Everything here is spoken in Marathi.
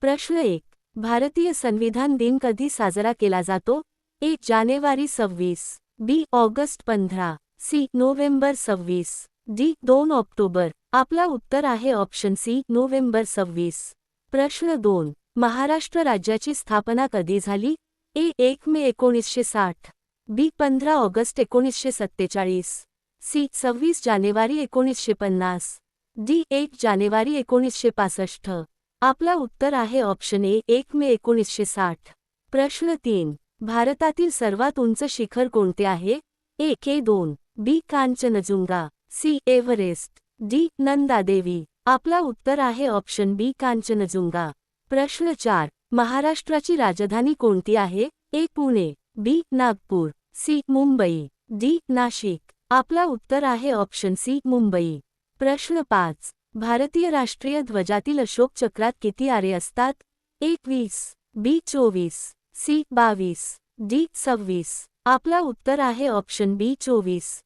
प्रश्न 1. भारतीय संविधान दिन कधी साजरा केला जातो? ए. जानेवारी 26, B. August 15, C. November 26, D. 2 October. आपला उत्तर आहे ऑप्शन सी. नोव्हेंबर 26. प्रश्न 2. महाराष्ट्र राज्याची स्थापना कधी झाली? ए. 1 मे 1960, बी. 15 ऑगस्ट 1947, सी. 26 जानेवारी 1950, डी. 1 जानेवारी 1965. आपला उत्तर आहे ऑप्शन ए. 1 मे 1960. प्रश्न 3. भारतातील सर्वात उंच शिखर कोणते आहे? A. K2, B. Kanchenjunga, C. Everest, D. Nanda Devi. आपला उत्तर आहे ऑप्शन बी. कांचनजुंगा. प्रश्न 4. महाराष्ट्राची राजधानी कोणती आहे? ए. पुणे, बी. नागपूर, सी. मुंबई, डी. नाशिक. आपला उत्तर आहे ऑप्शन सी. मुंबई. प्रश्न 5. भारतीय राष्ट्रीय ध्वजातील अशोक चक्रात किती आरे असतात? ए. 20, बी. 24, सी. 22, डी. 26. आपला उत्तर आहे ऑप्शन बी. 24.